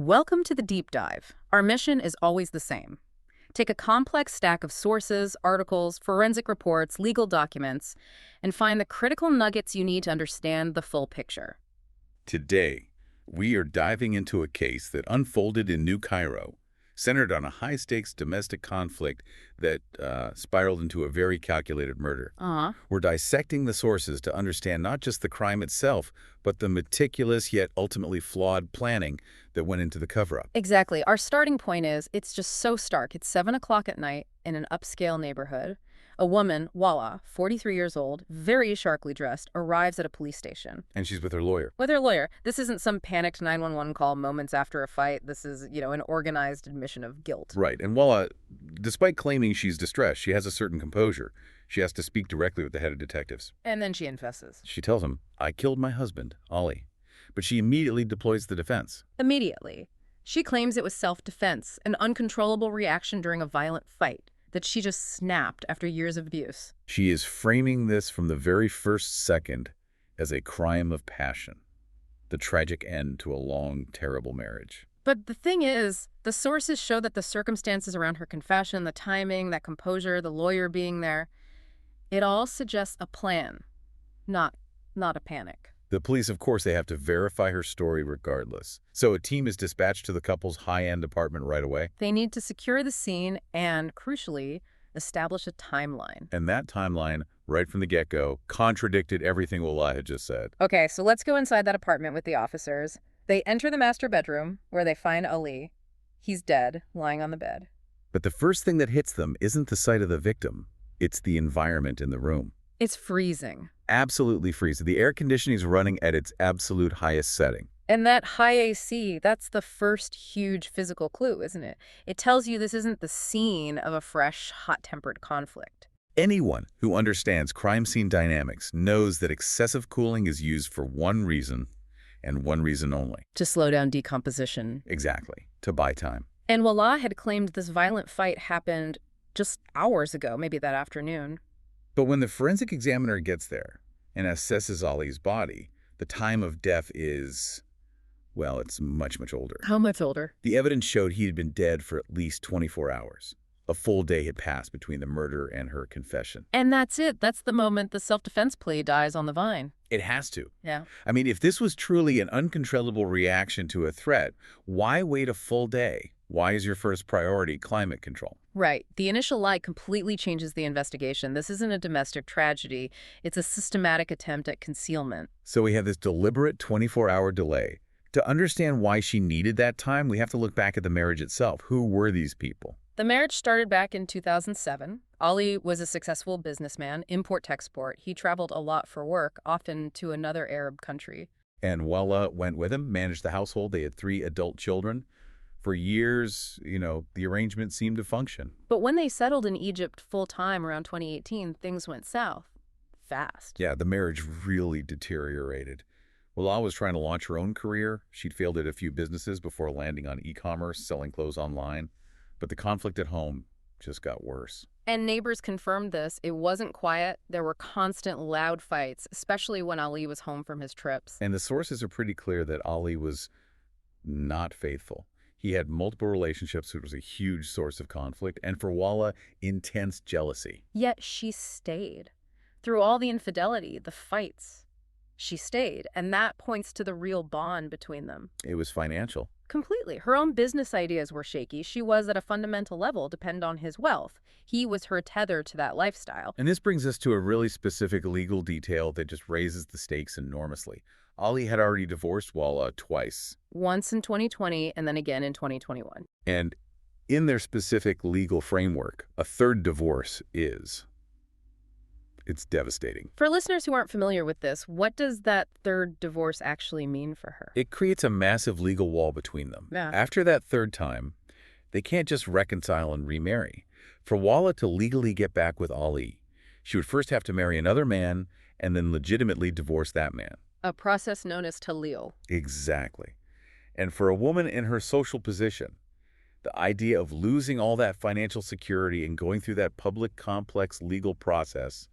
Welcome to the deep dive. Our mission is always the same. Take a complex stack of sources, articles, forensic reports, legal documents, and find the critical nuggets you need to understand the full picture. Today, we are diving into a case that unfolded in New Cairo, centered on a high-stakes domestic conflict that spiraled into a very calculated murder. We're dissecting the sources to understand not just the crime itself, but the meticulous yet ultimately flawed planning that went into the cover-up. Exactly. Our starting point is, it's just so stark. It's 7 o'clock at night in an upscale neighborhood. A woman, Walaa, 43 years old, very sharply dressed, arrives at a police station. And she's with her lawyer. With her lawyer. This isn't some panicked 911 call moments after a fight. This is, an organized admission of guilt. Right. And Walaa, despite claiming she's distressed, she has a certain composure. She has to speak directly with the head of detectives. And then she confesses. She tells him, "I killed my husband, Ali." But she immediately deploys the defense. Immediately. She claims it was self-defense, an uncontrollable reaction during a violent fight, that she just snapped after years of abuse. She is framing this from the very first second as a crime of passion, the tragic end to a long, terrible marriage. But the thing is, the sources show that the circumstances around her confession, the timing, that composure, the lawyer being there, it all suggests a plan, not a panic. The police, of course, they have to verify her story regardless. So a team is dispatched to the couple's high-end apartment right away. They need to secure the scene and, crucially, establish a timeline. And that timeline, right from the get-go, contradicted everything Walaa had just said. Okay, so let's go inside that apartment with the officers. They enter the master bedroom, where they find Ali. He's dead, lying on the bed. But the first thing that hits them isn't the sight of the victim. It's the environment in the room. It's freezing. Absolutely freezing. The air conditioning is running at its absolute highest setting. And that high AC, that's the first huge physical clue, isn't it? It tells you this isn't the scene of a fresh, hot-tempered conflict. Anyone who understands crime scene dynamics knows that excessive cooling is used for one reason, and one reason only. To slow down decomposition. Exactly. To buy time. And Walaa had claimed this violent fight happened just hours ago, maybe that afternoon. But when the forensic examiner gets there and assesses Ali's body, the time of death is, well, it's much, much older. How much older? The evidence showed he had been dead for at least 24 hours. A full day had passed between the murder and her confession. And that's it. That's the moment the self-defense plea dies on the vine. It has to. Yeah. I mean, if this was truly an uncontrollable reaction to a threat, why wait a full day? Why is your first priority climate control? Right. The initial lie completely changes the investigation. This isn't a domestic tragedy. It's a systematic attempt at concealment. So we have this deliberate 24-hour delay. To understand why she needed that time, we have to look back at the marriage itself. Who were these people? The marriage started back in 2007. Ali was a successful businessman, import-export. He traveled a lot for work, often to another Arab country. And Walaa went with him, managed the household. They had 3 adult children. For years, the arrangement seemed to function. But when they settled in Egypt full-time around 2018, things went south. Fast. Yeah, the marriage really deteriorated. Walaa was trying to launch her own career. She'd failed at a few businesses before landing on e-commerce, selling clothes online. But the conflict at home just got worse. And neighbors confirmed this. It wasn't quiet. There were constant loud fights, especially when Ali was home from his trips. And the sources are pretty clear that Ali was not faithful. He had multiple relationships, which was a huge source of conflict, and for Walaa, intense jealousy. Yet she stayed. Through all the infidelity, the fights, she stayed, and that points to the real bond between them. It was financial. Completely. Her own business ideas were shaky. She was, at a fundamental level, dependent on his wealth. He was her tether to that lifestyle. And this brings us to a really specific legal detail that just raises the stakes enormously. Ali had already divorced Walaa twice. Once in 2020 and then again in 2021. And in their specific legal framework, a third divorce it's devastating. For listeners who aren't familiar with this, what does that third divorce actually mean for her? It creates a massive legal wall between them. Yeah. After that third time, they can't just reconcile and remarry. For Walaa to legally get back with Ali, she would first have to marry another man and then legitimately divorce that man. A process known as talil. Exactly. And for a woman in her social position, the idea of losing all that financial security and going through that public, complex legal process,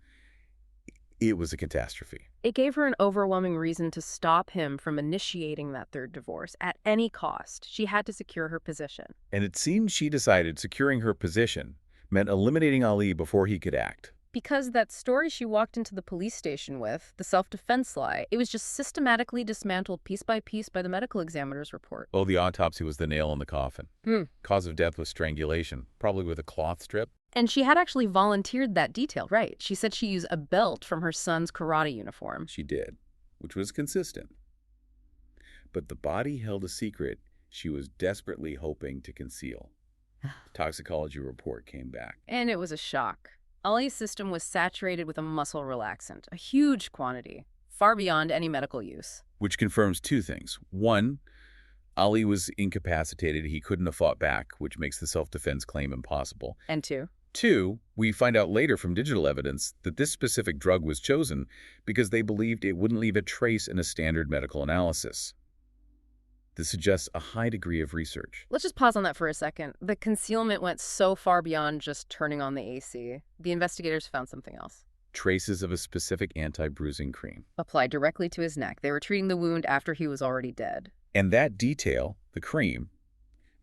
it was a catastrophe. It gave her an overwhelming reason to stop him from initiating that third divorce at any cost. She had to secure her position. And it seemed she decided securing her position meant eliminating Ali before he could act. Because that story she walked into the police station with, the self-defense lie, it was just systematically dismantled piece by piece by the medical examiner's report. Oh, the autopsy was the nail in the coffin. Hmm. Cause of death was strangulation, probably with a cloth strip. And she had actually volunteered that detail, right? She said she used a belt from her son's karate uniform. She did, which was consistent. But the body held a secret she was desperately hoping to conceal. Toxicology report came back. And it was a shock. Ali's system was saturated with a muscle relaxant, a huge quantity, far beyond any medical use. Which confirms two things. One, Ali was incapacitated. He couldn't have fought back, which makes the self-defense claim impossible. And two, Two, we find out later from digital evidence that this specific drug was chosen because they believed it wouldn't leave a trace in a standard medical analysis. This suggests a high degree of research. let's just pause on that for a second. The concealment went so far beyond just turning on the AC. The investigators found something else. Traces of a specific anti-bruising cream. Applied directly to his neck. They were treating the wound after he was already dead. And that detail, the cream,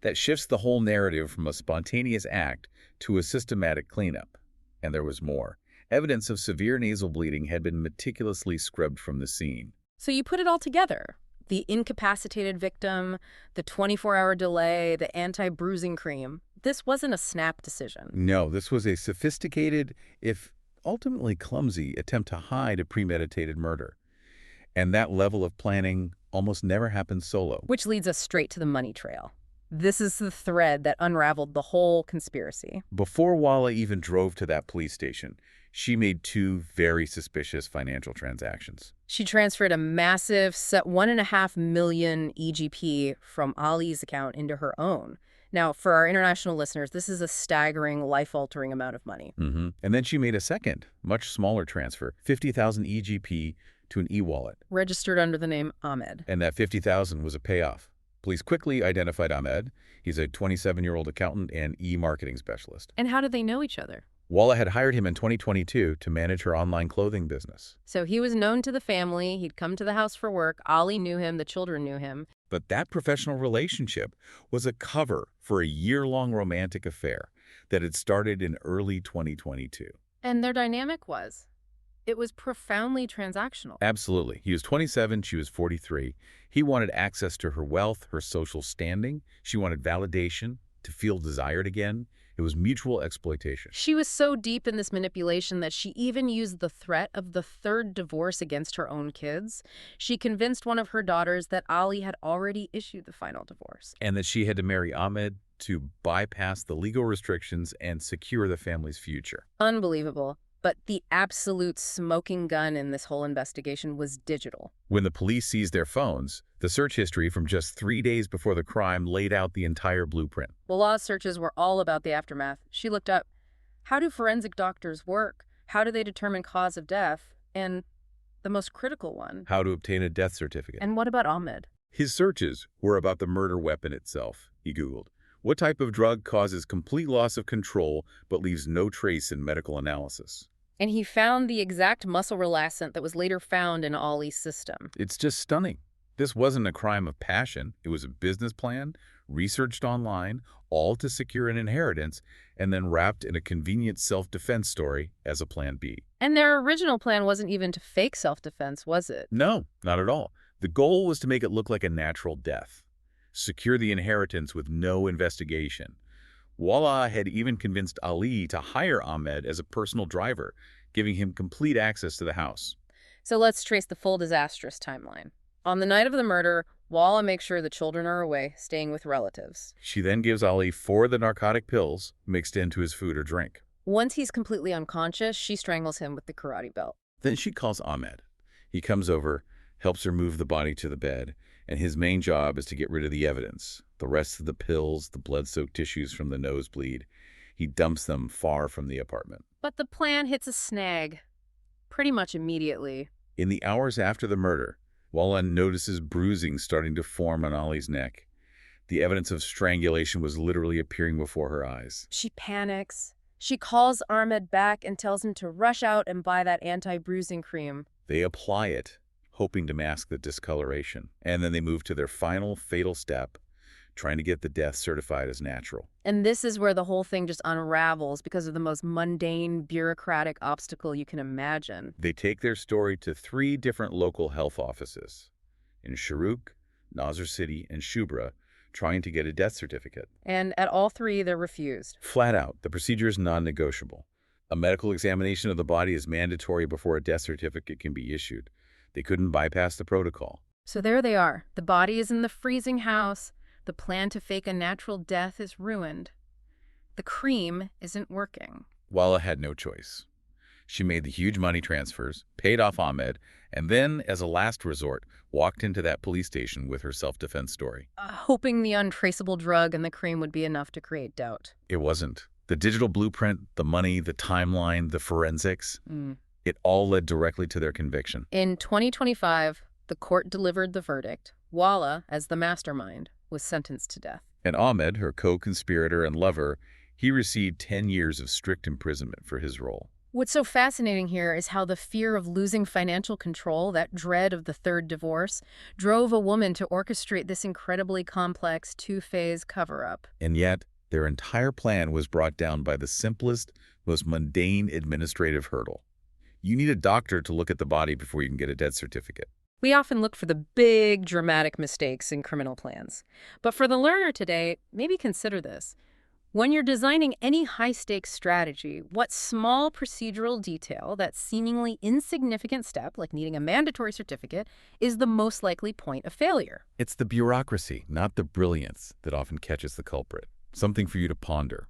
that shifts the whole narrative from a spontaneous act to a systematic cleanup. And there was more. Evidence of severe nasal bleeding had been meticulously scrubbed from the scene. So you put it all together. The incapacitated victim, the 24-hour delay, the anti-bruising cream. This wasn't a snap decision. No, this was a sophisticated, if ultimately clumsy, attempt to hide a premeditated murder. And that level of planning almost never happens solo. Which leads us straight to the money trail. This is the thread that unraveled the whole conspiracy. Before Walaa even drove to that police station, she made two very suspicious financial transactions. She transferred a massive $1.5 million EGP from Ali's account into her own. Now, for our international listeners, this is a staggering, life-altering amount of money. And then she made a second, much smaller transfer, 50,000 EGP to an e-wallet. Registered under the name Ahmed. And that 50,000 was a payoff. Police quickly identified Ahmed. He's a 27-year-old accountant and e-marketing specialist. And how did they know each other? Walaa had hired him in 2022 to manage her online clothing business. So he was known to the family. He'd come to the house for work. Ali knew him. The children knew him. But that professional relationship was a cover for a year-long romantic affair that had started in early 2022. And their dynamic was? It was profoundly transactional. Absolutely. He was 27, she was 43. He wanted access to her wealth, her social standing. She wanted validation, to feel desired again. It was mutual exploitation. She was so deep in this manipulation that she even used the threat of the third divorce against her own kids. She convinced one of her daughters that Ali had already issued the final divorce. And that she had to marry Ahmed to bypass the legal restrictions and secure the family's future. Unbelievable. But the absolute smoking gun in this whole investigation was digital. When the police seized their phones, the search history from just 3 days before the crime laid out the entire blueprint. Walaa's searches were all about the aftermath. She looked up, how do forensic doctors work? How do they determine cause of death? And the most critical one, How to obtain a death certificate. and what about Ahmed? His searches were about the murder weapon itself. He Googled, what type of drug causes complete loss of control but leaves no trace in medical analysis? And he found the exact muscle relaxant that was later found in Ali's system. It's just stunning. This wasn't a crime of passion. It was a business plan, researched online, all to secure an inheritance, and then wrapped in a convenient self-defense story as a plan B. And their original plan wasn't even to fake self-defense, was it? No, not at all. The goal was to make it look like a natural death. Secure the inheritance with no investigation. Walaa had even convinced Ali to hire Ahmed as a personal driver, giving him complete access to the house. So let's trace the full disastrous timeline. On the night of the murder, Walaa makes sure the children are away, staying with relatives. She then gives Ali 4 of the narcotic pills mixed into his food or drink. Once he's completely unconscious, she strangles him with the karate belt. Then she calls Ahmed. He comes over, helps her move the body to the bed, and his main job is to get rid of the evidence. The rest of the pills, the blood-soaked tissues from the nosebleed. He dumps them far from the apartment. But the plan hits a snag pretty much immediately. In the hours after the murder, Walaa notices bruising starting to form on Ali's neck. The evidence of strangulation was literally appearing before her eyes. She panics. She calls Ahmed back and tells him to rush out and buy that anti-bruising cream. They apply it, hoping to mask the discoloration, and then they move to their final fatal step, trying to get the death certified as natural. And this is where the whole thing just unravels because of the most mundane, bureaucratic obstacle you can imagine. They take their story to 3 different local health offices in Sharuk, Nazar City, and Shubra, trying to get a death certificate. And at all 3, they're refused. Flat out, the procedure is non-negotiable. A medical examination of the body is mandatory before a death certificate can be issued. They couldn't bypass the protocol. So there they are. The body is in the freezing house. The plan to fake a natural death is ruined. The cream isn't working. Walaa had no choice. She made the huge money transfers, paid off Ahmed, and then, as a last resort, walked into that police station with her self-defense story. Hoping the untraceable drug and the cream would be enough to create doubt. It wasn't. The digital blueprint, the money, the timeline, the forensics, it all led directly to their conviction. In 2025, the court delivered the verdict. Walaa, as the mastermind, was sentenced to death. And Ahmed, her co-conspirator and lover, he received 10 years of strict imprisonment for his role. What's so fascinating here is how the fear of losing financial control, that dread of the third divorce, drove a woman to orchestrate this incredibly complex 2-phase cover-up. And yet, their entire plan was brought down by the simplest, most mundane administrative hurdle. You need a doctor to look at the body before you can get a death certificate. We often look for the big, dramatic mistakes in criminal plans. But for the learner today, maybe consider this. When you're designing any high-stakes strategy, what small procedural detail, that seemingly insignificant step, like needing a mandatory certificate, is the most likely point of failure? It's the bureaucracy, not the brilliance, that often catches the culprit. Something for you to ponder.